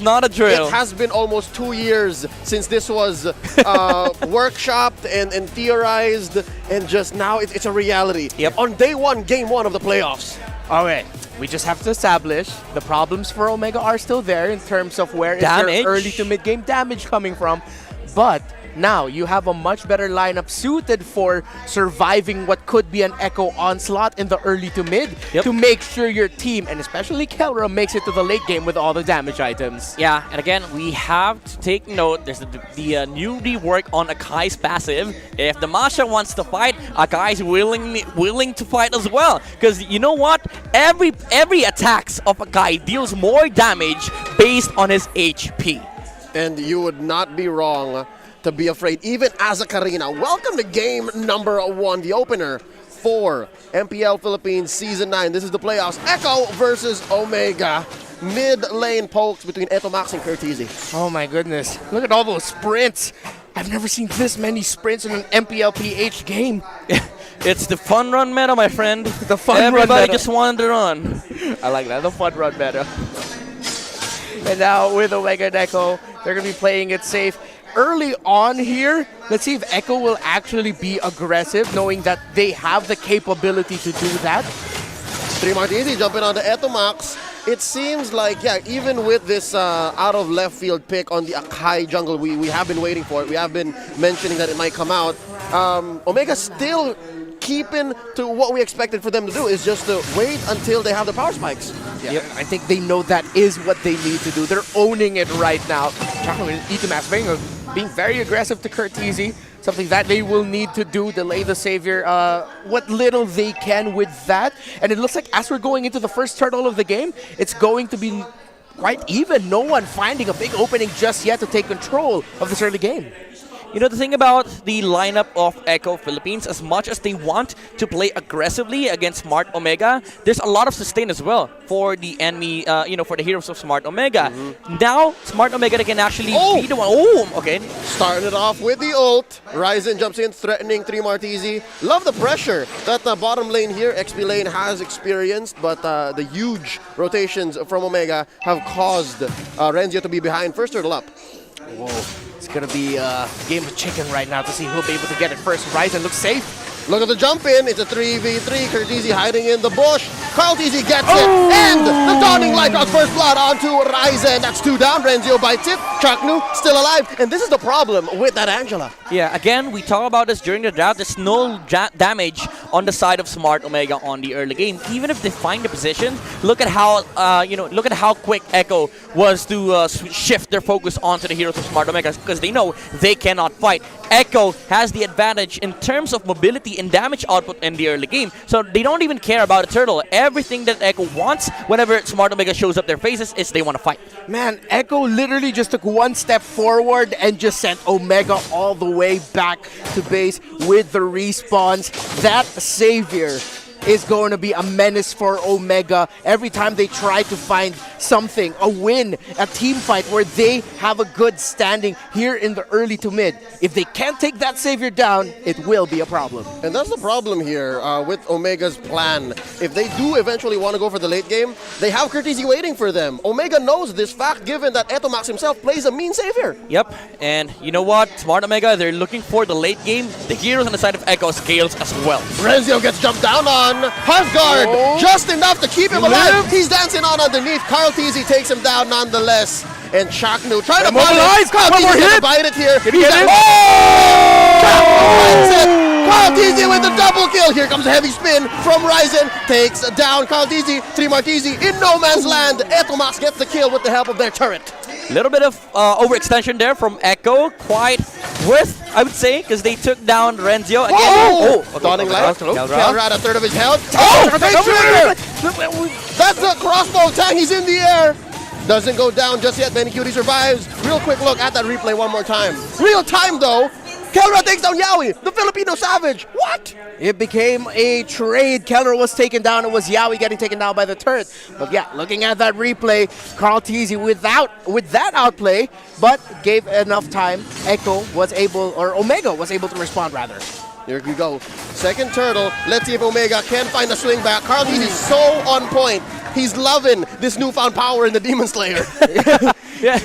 not a drill. It has been almost 2 years since this was workshopped and theorized, and just now it's a reality. Yep. On day one, game one of the playoffs. Okay, we just have to establish the problems for Omega are still there in terms of where is their Damage. early to mid-game damage coming from. But now you have a much better lineup suited for surviving what could be an Echo onslaught in the early to mid to make sure your team, and especially Kelra, makes it to the late game with all the damage items. Yeah, and again, we have to take note, there's the new rework on Akai's passive. If the Masha wants to fight, Akai's willing to fight as well. Because you know what? Every attacks of Akai deals more damage based on his HP. And you would not be wrong to be afraid, even as a Karina. Welcome to game number 1, the opener for MPL Philippines Season 9. This is the playoffs. Echo versus Omega. Mid-lane pokes between Etomax and Curtizi. Oh my goodness. Look at all those sprints. I've never seen this many sprints in an MPL-PH game. It's the fun run meta, my friend. The fun run Everybody meta. just wanted to run. I like that, the fun run meta. And now with Omega and Echo, they're going to be playing it safe. Early on here, let's see if Echo will actually be aggressive, knowing that they have the capability to do that. 3 Martini jumping on the Etomax. It seems like, yeah, even with this out of left field pick on the Akai jungle, we have been waiting for it. We have been mentioning that it might come out. Omega still keeping to what we expected for them to do, is just to wait until they have the power spikes. Yeah, I think they know that is what they need to do. They're owning it right now. Etomax being very aggressive to Curtizi, something that they will need to do, delay the Savior what little they can with that. And it looks like as we're going into the first turtle of the game, it's going to be quite even. No one finding a big opening just yet to take control of this early game. You know, the thing about the lineup of Echo Philippines, as much as they want to play aggressively against Smart Omega, there's a lot of sustain as well for the enemy, for the heroes of Smart Omega. Now, Smart Omega can actually be the one. Oh, okay. Started off with the ult. Ryzen jumps in, threatening 3 Martizi. Love the pressure that the bottom lane here, XP lane, has experienced, but the huge rotations from Omega have caused Renzio to be behind. First turtle up. Whoa. It's going to be a game of chicken right now to see who'll be able to get it first. Ryzen looks safe. Look at the jump in. It's a 3v3. Curtizi hiding in the bush. Curtizi gets it. And the Dawning Light Rock's first blood onto Ryzen. That's 2 down. Renzio bites it. Chaknu still alive. And this is the problem with that Angela. Yeah, again, we talk about this during the draft. There's no damage on the side of Smart Omega on the early game. Even if they find the position, look at how look at how quick Echo was to shift their focus onto the heroes of Smart Omega, because they know they cannot fight. Echo has the advantage in terms of mobility and damage output in the early game, so they don't even care about a turtle. Everything that Echo wants whenever Smart Omega shows up their faces is they want to fight. Man, Echo literally just took one step forward and just sent Omega all the way back to base with the respawns. That Savior is going to be a menace for Omega every time they try to find something, a win, a team fight where they have a good standing here in the early to mid. If they can't take that Savior down, it will be a problem. And that's the problem here with Omega's plan. If they do eventually want to go for the late game, they have Curtizi waiting for them. Omega knows this fact, given that Etomax himself plays a mean Savior. Yep, and you know what? Smart Omega, they're looking for the late game. The heroes on the side of Echo scales as well. Renzio gets jumped down on. Hearthguard, just enough to keep him alive. He's dancing on underneath. Curtizi takes him down nonetheless. And Chaknu trying to bite it. Curtizi's going to bite it here. He's Curtizi with the double kill. Here comes a heavy spin from Ryzen. Takes down Curtizi. 3 Martizi in no man's land. Etomax gets the kill with the help of their turret. Little bit of overextension there from Echo. Quite worth, I would say, because they took down Renzio again. Dawning Light. Kelra at a third of his health. That's the crossbow tang. He's in the air. Doesn't go down just yet. Benny Cutie survives. Real quick look at that replay one more time. Real time though. Kelra takes down Yaoi, the Filipino savage. What? It became a trade. Kelra was taken down. It was Yaoi getting taken down by the turret. But yeah, looking at that replay, Curtizi with that outplay, but gave enough time. Echo was able, or Omega was able to respond rather. Here we go. Second turtle. Let's see if Omega can find a swing back. Curtizi is so on point. He's loving this newfound power in the Demon Slayer. Yeah.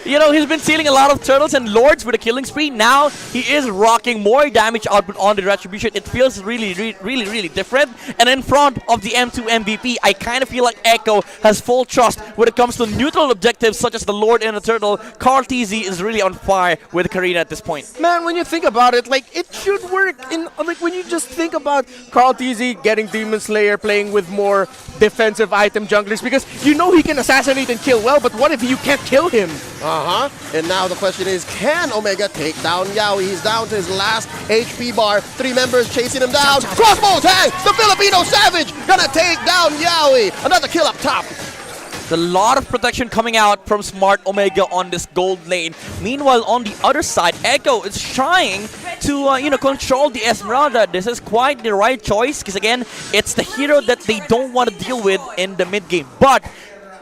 You know, he's been stealing a lot of turtles and lords with a killing spree. Now he is rocking more damage output on the retribution. It feels really different. And in front of the M2 MVP, I kind of feel like Echo has full trust when it comes to neutral objectives such as the lord and the turtle. Carl TZ is really on fire with Karina at this point. Man, when you think about it, like, it should work in, like, when you just think about Carl TZ getting Demon Slayer, playing with more defensive item junglers, because you know he can assassinate and kill well, but what if you can't kill him? And now the question is, can Omega take down Yaoi? He's down to his last HP bar. 3 members chasing him down. Crossbow tag! The Filipino Savage gonna take down Yaoi. Another kill up top. There's a lot of protection coming out from Smart Omega on this gold lane. Meanwhile, on the other side, Echo is trying to, control the Esmeralda. This is quite the right choice because, again, it's the hero that they don't want to deal with in the mid game. But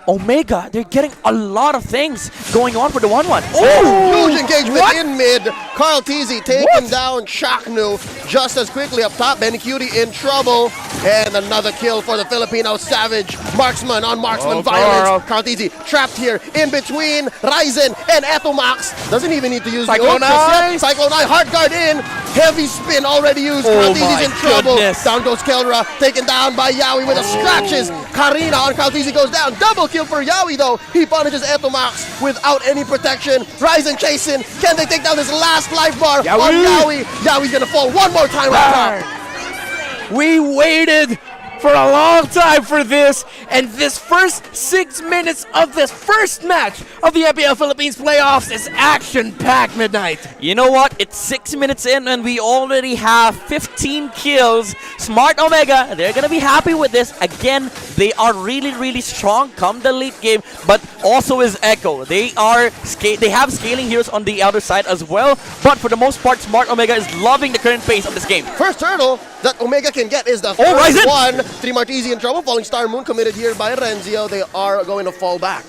Omega, they're getting a lot of things going on for the 1-1. Oh! Huge engagement in mid. Carl TZ taking down Shaknu just as quickly up top. Benicudi in trouble. And another kill for the Filipino Savage. Marksman on marksman violence. Carl TZ trapped here in between Ryzen and Etomax. Doesn't even need to use Cyclone the ult just Eye. yet. Cyclone Eye, hard guard in. Heavy spin already used. Carl TZ's in trouble. Down goes Kelra, taken down by Yaoi with the scratches. Karina on Carl TZ goes down. Double kill for Yaoi though. He punishes Etomax without any protection. Ryzen chasing. Can they take down this last life bar on Yaoi? Yaoi's gonna fall one more time right top. We waited for a long time for this, and this first 6 minutes of this first match of the MPL Philippines playoffs is action-packed, Midnight. You know what? It's 6 minutes in and we already have 15 kills. Smart Omega, they're gonna be happy with this. Again, they are really strong come the late game, but also is Echo. They have scaling heroes on the other side as well, but for the most part, Smart Omega is loving the current pace of this game. First turtle that Omega can get is the first one. 3 Martizi in trouble. Falling Star Moon committed here by Renzio. They are going to fall back.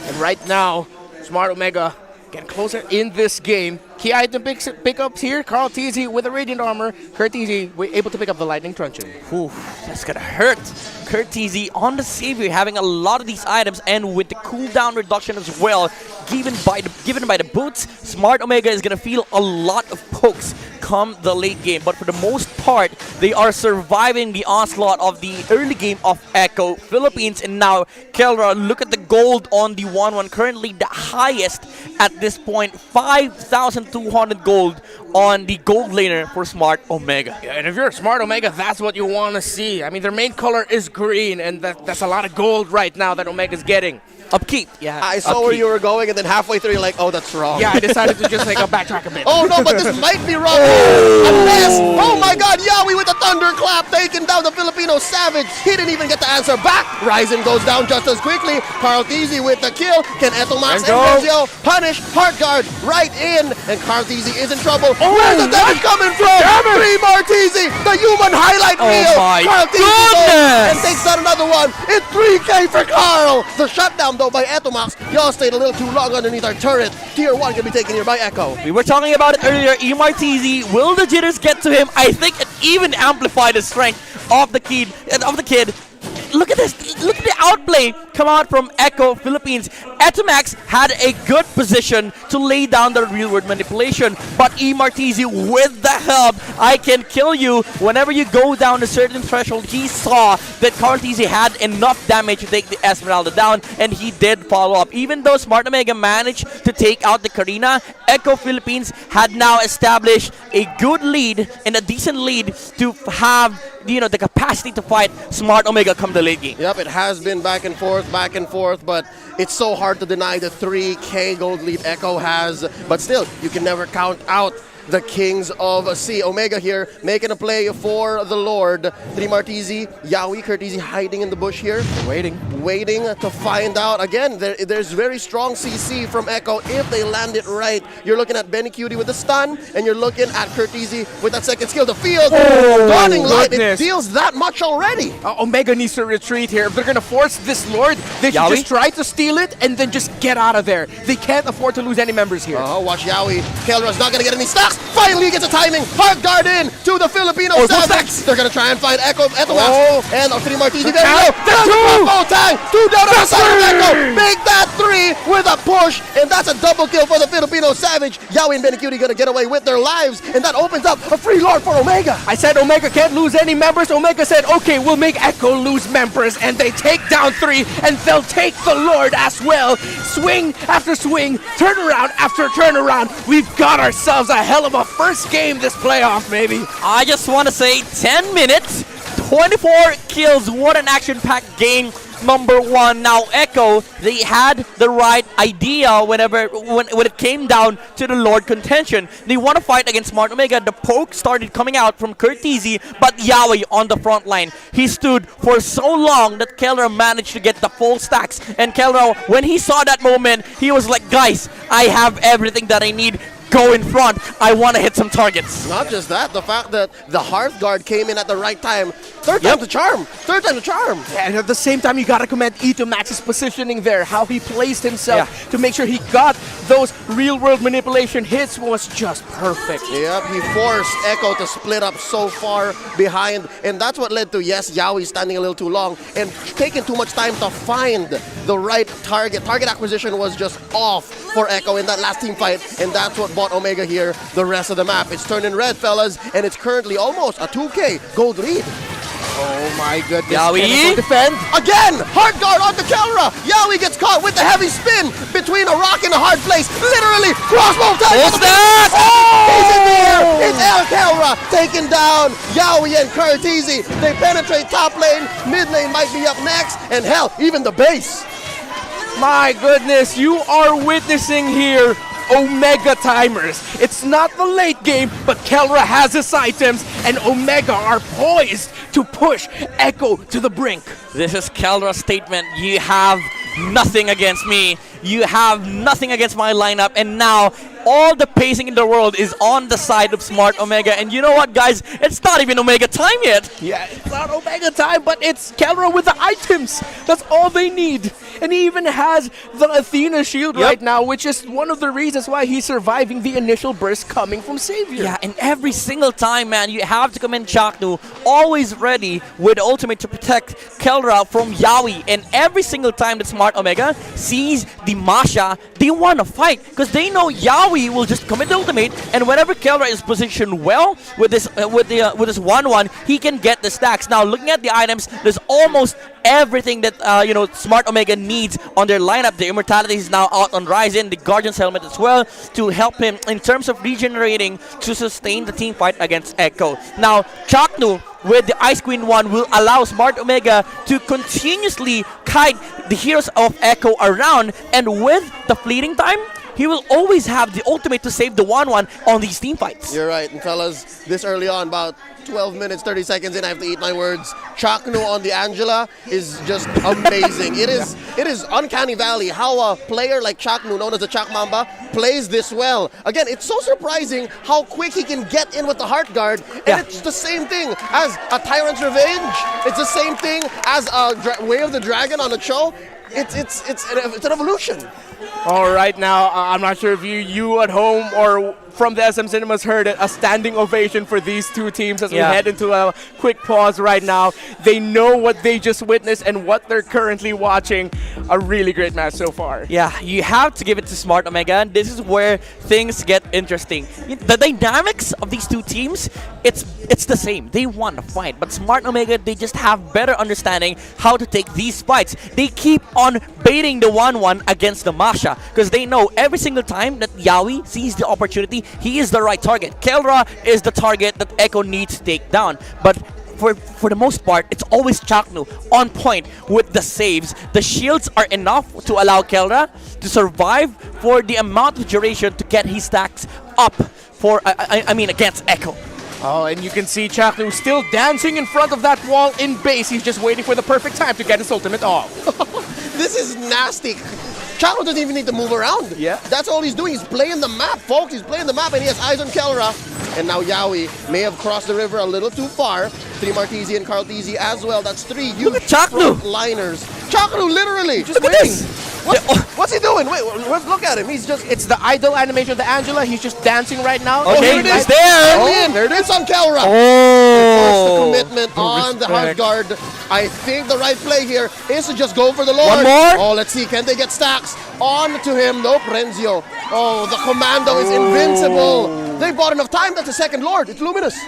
And right now, Smart Omega getting closer in this game. Key item pickups here. Carl TZ with a Radiant Armor. Kurt TZ able to pick up the Lightning Truncheon. Ooh, that's gonna hurt. Kurt TZ on the Savior having a lot of these items, and with the cooldown reduction as well, given by the boots, Smart Omega is gonna feel a lot of pokes come the late game. But for the most part, they are surviving the onslaught of the early game of Echo Philippines. And now, Kelra, look at the gold on the 1-1. Currently the highest at this point, 5,200 gold on the gold laner for Smart Omega. Yeah, and if you're a Smart Omega, that's what you want to see. I mean, their main color is green, and that's a lot of gold right now that Omega's getting. Upkeep, yeah. I saw where you were going, and then halfway through, you're like, oh, that's wrong. Yeah, I decided to just like backtrack a bit. Oh no, but this might be wrong. Unless, oh my god, Yaoi with a thunderclap taking down the Filipino Savage. He didn't even get the answer back. Ryzen goes down just as quickly. Carl TZ with the kill. Can Etomax and Renzio punish? Hard guard right in. And Carl TZ is in trouble. Where's the damage coming from? 3 Martizi, the human highlight reel. My Carl TZ goodness. goes and takes out another one. It's 3K for Carl. The shutdown though by Etomax. Y'all stayed a little too long underneath our turret. Tier 1 can be taken here by Echo. We were talking about it earlier. EMRTZ, will the jitters get to him? I think it even amplified the strength of the kid. Look at this. Look at the outplay come out from Echo Philippines. Etomax had a good position to lay down the real world manipulation, but EMRTZ with the help, I can kill you. Whenever you go down a certain threshold, he saw that Carl TZ had enough damage to take the Esmeralda down, and he did follow up. Even though Smart Omega managed to take out the Karina, Echo Philippines had now established a good lead and a decent lead to have the capacity to fight Smart Omega come the late game. Yep, it has been back and forth, but it's so hard to deny the 3K gold lead Echo has. But still, you can never count out the Kings of Sea. Omega here making a play for the Lord. 3 Martizi, Yaoi, Curtizi hiding in the bush here. Waiting to find out. Again, there's very strong CC from Echo if they land it right. You're looking at Benicudi with the stun, and you're looking at Curtizi with that second skill. The field, dawning light, it deals that much already. Omega needs to retreat here. If they're going to force this Lord, they should just try to steal it and then just get out of there. They can't afford to lose any members here. Watch Yaoi. Kelra's not going to get any stocks. finally gets a timing. Hard guard in to the Filipino full Savage. stacks. They're gonna try and find Echo and Oh. Three Martini very low. There's a combo tag. Two down on the side of Echo. Make that three with a push, and that's a double kill for the Filipino Savage. Yawi and Benecutie gonna get away with their lives, and that opens up a free lord for Omega. I said Omega can't lose any members. Omega said, okay, we'll make Echo lose members, and they take down 3, and they'll take the Lord as well. Swing after swing, turnaround after turnaround. We've got ourselves a hell of a first game this playoff, baby. I just want to say 10 minutes, 24 kills. What an action-packed game. Number 1. Now Echo, they had the right idea when it came down to the Lord contention. They want to fight against Smart Omega. The poke started coming out from Curteasy, but Yawi on the front line. He stood for so long that Kelra managed to get the full stacks. And Kelra, when he saw that moment, he was like, guys, I have everything that I need. Go in front. I want to hit some targets. Not just that, the fact that the Hearth Guard came in at the right time. Third time to charm. Third time to charm. And at the same time, you gotta commend E2 Max's positioning there. How he placed himself to make sure he got those real-world manipulation hits was just perfect. Yep, he forced Echo to split up so far behind, and that's what led to, yes, Yawi standing a little too long and taking too much time to find the right target. Target acquisition was just off for Echo in that last team fight, and that's what bought Omega here the rest of the map. It's turning red, fellas, and it's currently almost a 2K gold lead. Oh my goodness. Yawi? Can it defend? Again, hard guard onto Kelra. Yawi gets caught with the heavy spin between a rock and a hard place. Literally, crossbow tag. What's that? He's in the air. It's El Kelra taking down Yawi and Curteasy. They penetrate top lane. Mid lane might be up next. And hell, even the base. My goodness, you are witnessing here Omega timers. It's not the late game, but Kelra has his items, and Omega are poised to push Echo to the brink. This is Kelra's statement. You have nothing against me. You have nothing against my lineup. And now all the pacing in the world is on the side of Smart Omega. And you know what, guys? It's not even Omega time yet. Yeah, it's not Omega time, but it's Kelra with the items. That's all they need. And he even has the Athena shield right now, which is one of the reasons why he's surviving the initial burst coming from Savior. Yeah, and every single time, man, you have to commend Chaknu, always ready with ultimate to protect Kelra from Yawi. And every single time that Smart Omega sees the Masha, they want to fight because they know Yawi will just commit the ultimate, and whenever Kelra is positioned well with this 1-1, he can get the stacks. Now, looking at the items, there's almost everything that Smart Omega needs on their lineup. The Immortality is now out on Ryzen, the Guardian's Helmet as well, to help him in terms of regenerating to sustain the team fight against Echo. Now, Chaknu with the Ice Queen 1 will allow Smart Omega to continuously kite the heroes of Echo around, and with the fleeting time, he will always have the ultimate to save the 1-1 on these team fights. You're right, and fellas, this early on, about 12 minutes, 30 seconds in, I have to eat my words. Chaknu on the Angela is just amazing. It is uncanny valley how a player like Chaknu, known as the Chak Mamba, plays this well. Again, it's so surprising how quick he can get in with the Heart Guard, and it's the same thing as a Tyrant's Revenge. It's the same thing as a Way of the Dragon on a show. It's an evolution. All right, now, I'm not sure if you at home or from the SM Cinemas heard it, a standing ovation for these two teams as we head into a quick pause right now. They know what they just witnessed and what they're currently watching. A really great match so far. Yeah, you have to give it to Smart Omega. This is where things get interesting. The dynamics of these two teams, it's the same. They want to fight, but Smart Omega, they just have better understanding how to take these fights. They keep on baiting the 1-1 against the Masha because they know every single time that Yawi sees the opportunity, he is the right target. Kelra is the target that Echo needs to take down. But for the most part, it's always Chaknu on point with the saves. The shields are enough to allow Kelra to survive for the amount of duration to get his stacks up for, I mean, against Echo. Oh, and you can see Chaknu still dancing in front of that wall in base. He's just waiting for the perfect time to get his ultimate off. This is nasty. Chaknu doesn't even need to move around. Yeah. That's all he's doing. He's playing the map, folks. He's playing the map, and he has eyes on Kelra. And now Yawi may have crossed the river a little too far. 3 Martese and Carl Teasy as well. That's 3 huge Look at Chaknu. liners. Chaknu literally just Look at waiting. this. What's he doing? Wait, look at him. He's just. It's the idol animation of the Angela. He's just dancing right now. Okay, here it he's is. there. Oh, there it is on Kelra. Oh. The commitment on the hard respect. guard. I think the right play here is to just go for the Lord. One more. Oh, let's see. Can they get stacks on to him? Nope, Renzio. Oh, the commando is invincible. They bought enough time. That's a second Lord. It's Luminous.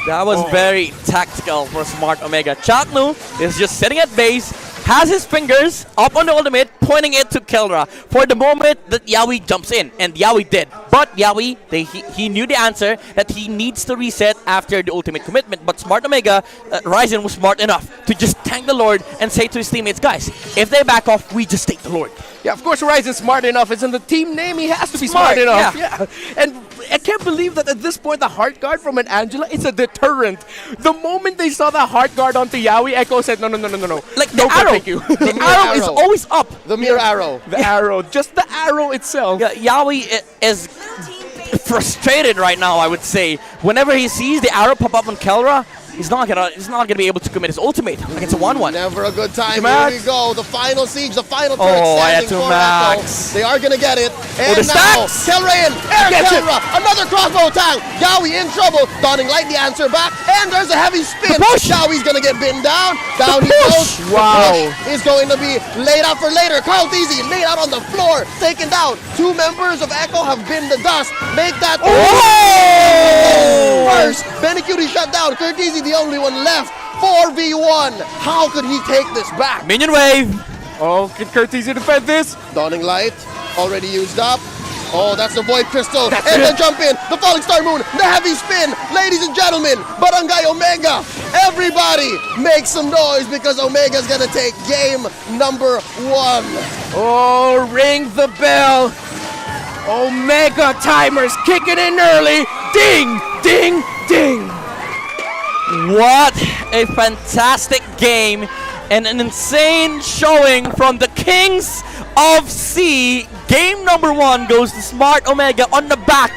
That was very tactical for Smart Omega. Chaknu is just sitting at base, has his fingers up on the ultimate, pointing it to Kelra for the moment that Yawi jumps in, and Yawi did. But Yawi, he knew the answer that he needs to reset after the ultimate commitment. But Smart Omega, Ryzen was smart enough to just tank the Lord and say to his teammates, guys, if they back off, we just take the Lord. Yeah, of course, Ryzen's smart enough. It's in the team name. He has to be smart enough. Yeah. And I can't believe that at this point, the heart guard from an Angela is a deterrent. The moment they saw the heart guard onto Yawi, Echo said, no. Like the No, arrow. thank you. The arrow is always up. The mere arrow. The arrow, just the arrow itself. Yeah, Yawi is frustrated right now, I would say. Whenever he sees the arrow pop up on Kelra, he's not gonna be able to commit his ultimate. Like it's a 1-1. Never a good time. Max. Here we go. The final siege, the final turret Oh, I had standing to for Max. Echo. They are gonna get it. And the now, stacks. Kelra in. Air Gets it. Kelra. Another crossbow tank. Yawi in trouble. Donning Light the answer back. And there's a heavy spin. The push. Yawi's gonna get pinned down. Down he push. goes. Wow. The push is going to be laid out for later. Carl Deasy laid out on the floor. Taken down. Two members of Echo have been the dust. Make that. Oh! First, Benny Cutie shut down. Curtisi the only one left. 4v1. How could he take this back? Minion wave. Oh, can Curtisi defend this? Dawning Light already used up. Oh, that's the Void Crystal. That's and it. the jump in. The Falling Star Moon. The heavy spin. Ladies and gentlemen, Barangay Omega. Everybody make some noise because Omega's going to take game number 1. Oh, ring the bell. Omega timers kicking in early. Ding, ding, ding. What a fantastic game and an insane showing from the Kings of C. Game number 1 goes to Smart Omega on the back